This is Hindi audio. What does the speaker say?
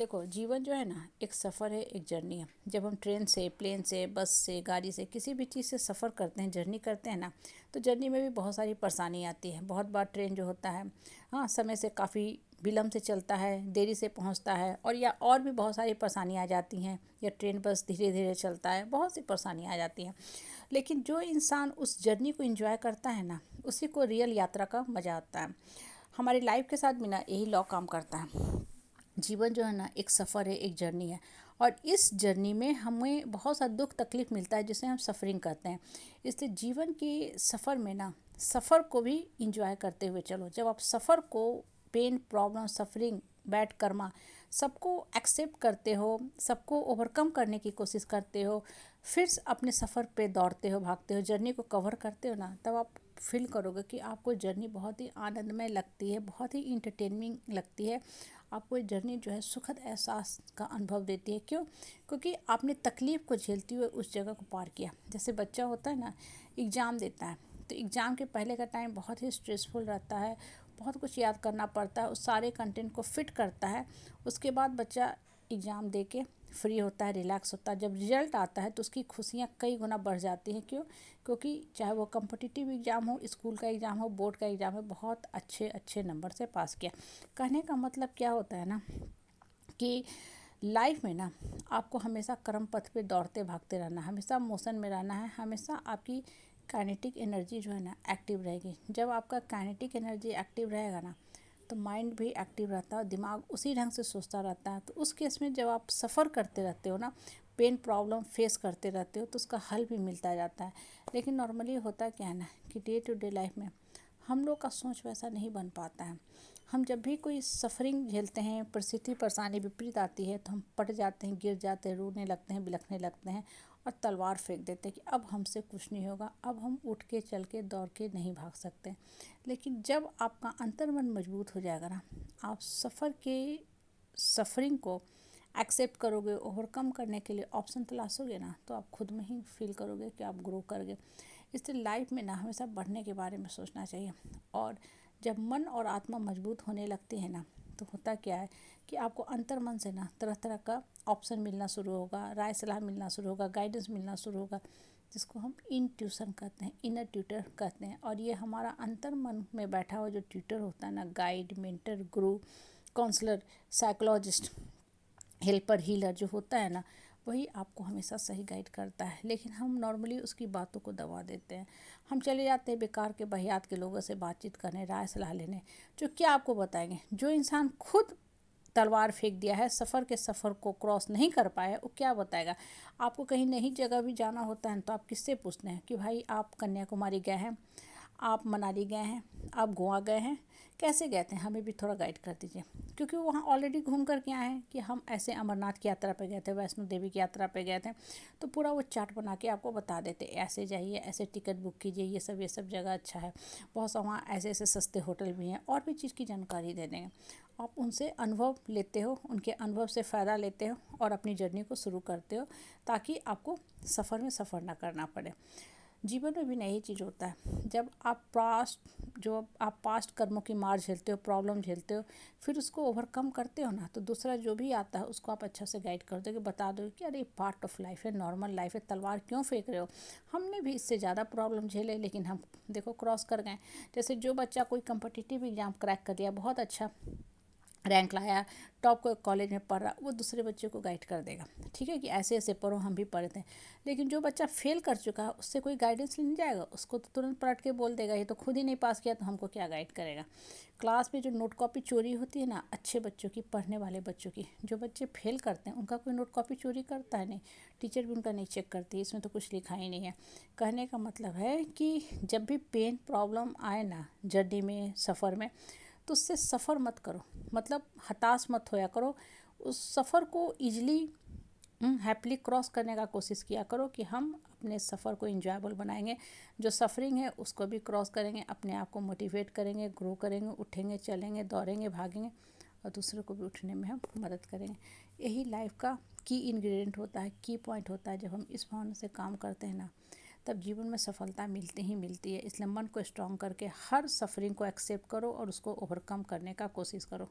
देखो, जीवन जो है ना एक सफ़र है, एक जर्नी है। जब हम ट्रेन से, प्लेन से, बस से, गाड़ी से, किसी भी चीज़ से सफ़र करते हैं, जर्नी करते हैं ना, तो जर्नी में भी बहुत सारी परेशानी आती है। बहुत बार ट्रेन जो होता है, हाँ, समय से काफ़ी विलम्ब से चलता है, देरी से पहुंचता है, और भी बहुत सारी परेशानियाँ आ जाती हैं। या ट्रेन बस धीरे धीरे चलता है, बहुत सी परेशानियाँ आ जाती हैं। लेकिन जो इंसान उस जर्नी को एंजॉय करता है ना, उसी को रियल यात्रा का मज़ा आता है। हमारी लाइफ के साथ भी ना यही लॉ काम करता है। जीवन जो है ना एक सफ़र है, एक जर्नी है। और इस जर्नी में हमें बहुत सा दुख तकलीफ़ मिलता है, जिसे हम सफ़रिंग कहते हैं। इसलिए जीवन के सफ़र में ना, सफ़र को भी इंजॉय करते हुए चलो। जब आप सफ़र को, pain, problem, suffering, bad karma, सबको एक्सेप्ट करते हो, सबको ओवरकम करने की कोशिश करते हो, फिर अपने सफ़र पे दौड़ते हो, भागते हो, जर्नी को कवर करते हो ना, तब आप फील करोगे कि आपको जर्नी बहुत ही आनंदमय लगती है, बहुत ही इंटरटेनिंग लगती है। आपको ये जर्नी जो है सुखद एहसास का अनुभव देती है। क्यों? क्योंकि आपने तकलीफ़ को झेलते हुए उस जगह को पार किया। जैसे बच्चा होता है ना, एग्ज़ाम देता है, तो एग्ज़ाम के पहले का टाइम बहुत ही स्ट्रेसफुल रहता है, बहुत कुछ याद करना पड़ता है, उस सारे कंटेंट को फिट करता है। उसके बाद बच्चा एग्ज़ाम दे के फ्री होता है, रिलैक्स होता है। जब रिजल्ट आता है तो उसकी खुशियाँ कई गुना बढ़ जाती हैं। क्यों? क्योंकि चाहे वो कॉम्पिटिटिव एग्ज़ाम हो, स्कूल का एग्ज़ाम हो, बोर्ड का एग्ज़ाम हो, बहुत अच्छे अच्छे नंबर से पास किया। कहने का मतलब क्या होता है ना, कि लाइफ में ना आपको हमेशा कर्म पथ पे दौड़ते भागते रहना, हमेशा मोशन में रहना है। हमेशा आपकी काइनेटिक एनर्जी जो है ना एक्टिव रहेगी। जब आपका काइनेटिक एनर्जी एक्टिव रहेगा ना, तो माइंड भी एक्टिव रहता है और दिमाग उसी ढंग से सोचता रहता है। तो उस केस में जब आप सफ़र करते रहते हो ना, पेन प्रॉब्लम फेस करते रहते हो, तो उसका हल भी मिलता जाता है। लेकिन नॉर्मली होता क्या है ना, कि डे टू डे लाइफ में हम लोग का सोच वैसा नहीं बन पाता है। हम जब भी कोई सफ़रिंग झेलते हैं, परिस्थिति परेशानी विपरीत आती है, तो हम पट जाते हैं, गिर जाते हैं, रोने लगते हैं, बिलखने लगते हैं और तलवार फेंक देते हैं कि अब हमसे कुछ नहीं होगा, अब हम उठ के, चल के, दौड़ के नहीं भाग सकते। लेकिन जब आपका अंतर्मन मजबूत हो जाएगा ना, आप सफ़र के सफ़रिंग को एक्सेप्ट करोगे, ओवरकम करने के लिए ऑप्शन तलाशोगे ना, तो आप खुद में ही फील करोगे कि आप ग्रो करोगे। इसलिए लाइफ में ना हमेशा बढ़ने के बारे में सोचना चाहिए। और जब मन और आत्मा मजबूत होने लगती है ना, तो होता क्या है कि आपको अंतर मन से ना तरह तरह का ऑप्शन मिलना शुरू होगा, राय सलाह मिलना शुरू होगा, गाइडेंस मिलना शुरू होगा, जिसको हम इंट्यूशन कहते हैं, इनर ट्यूटर कहते हैं। और ये हमारा अंतर मन में बैठा हुआ जो ट्यूटर होता है ना, गाइड, मेंटर, गुरु, काउंसलर, साइकोलॉजिस्ट, हेल्पर, हीलर जो होता है ना, वही आपको हमेशा सही गाइड करता है। लेकिन हम नॉर्मली उसकी बातों को दबा देते हैं। हम चले जाते हैं बेकार के बहियात के लोगों से बातचीत करने, राय सलाह लेने, जो क्या आपको बताएंगे। जो इंसान खुद तलवार फेंक दिया है, सफ़र को क्रॉस नहीं कर पाया है, वो क्या बताएगा आपको। कहीं नई जगह भी जाना होता है तो आप किससे पूछते हैं कि भाई आप कन्याकुमारी गए हैं, आप मनाली गए हैं, आप गोवा गए हैं, कैसे गए थे, हमें भी थोड़ा गाइड कर दीजिए। क्योंकि वो वहाँ ऑलरेडी घूम कर के आए हैं कि हम ऐसे अमरनाथ की यात्रा पे गए थे, वैष्णो देवी की यात्रा पे गए थे, तो पूरा वो चार्ट बना के आपको बता देते, ऐसे जाइए, ऐसे टिकट बुक कीजिए, ये सब जगह अच्छा है, बहुत सा वहाँ ऐसे ऐसे सस्ते होटल भी हैं, और भी चीज़ की जानकारी दे देंगे। आप उनसे अनुभव लेते हो, उनके अनुभव से फ़ायदा लेते हो और अपनी जर्नी को शुरू करते हो, ताकि आपको सफ़र में सफ़र ना करना पड़े। जीवन में भी ना यही चीज़ होता है। जब आप पास्ट कर्मों की मार झेलते हो, प्रॉब्लम झेलते हो, फिर उसको ओवरकम करते हो ना, तो दूसरा जो भी आता है उसको आप अच्छा से गाइड कर दो, कि बता दो कि अरे पार्ट ऑफ लाइफ है, नॉर्मल लाइफ है, तलवार क्यों फेंक रहे हो, हमने भी इससे ज़्यादा प्रॉब्लम झेले, लेकिन हम देखो क्रॉस कर गए। जैसे जो बच्चा कोई कम्पिटिटिव एग्ज़ाम क्रैक कर लिया, बहुत अच्छा रैंक लाया, टॉप को कॉलेज में पढ़ रहा, वो दूसरे बच्चे को गाइड कर देगा, ठीक है, कि ऐसे ऐसे पढ़ो, हम भी पढ़े थे। लेकिन जो बच्चा फेल कर चुका है, उससे कोई गाइडेंस नहीं जाएगा, उसको तो तुरंत पलट के बोल देगा, ये तो खुद ही नहीं पास किया, तो हमको क्या गाइड करेगा। क्लास में जो नोट कॉपी चोरी होती है ना, अच्छे बच्चों की, पढ़ने वाले बच्चों की, जो बच्चे फेल करते हैं उनका कोई नोट कॉपी चोरी करता है नहीं, टीचर भी उनका नहीं चेक करती है, इसमें तो कुछ लिखा ही नहीं है। कहने का मतलब है कि जब भी पेन प्रॉब्लम आए ना जर्नी में, सफ़र में, तो उससे सफ़र मत करो, मतलब हताश मत होया करो। उस सफ़र को ईजिली हैप्पीली क्रॉस करने का कोशिश किया करो, कि हम अपने सफ़र को इंजॉयबल बनाएंगे, जो सफ़रिंग है उसको भी क्रॉस करेंगे, अपने आप को मोटिवेट करेंगे, ग्रो करेंगे, उठेंगे, चलेंगे, दौड़ेंगे, भागेंगे, और दूसरों को भी उठने में हम मदद करेंगे। यही लाइफ का की इंग्रेडिएंट होता है, की पॉइंट होता है। जब हम इस भावना से काम करते हैं ना, तब जीवन में सफलता मिलती ही मिलती है। इसलिए मन को स्ट्रॉन्ग करके हर सफरिंग को एक्सेप्ट करो और उसको ओवरकम करने का कोशिश करो।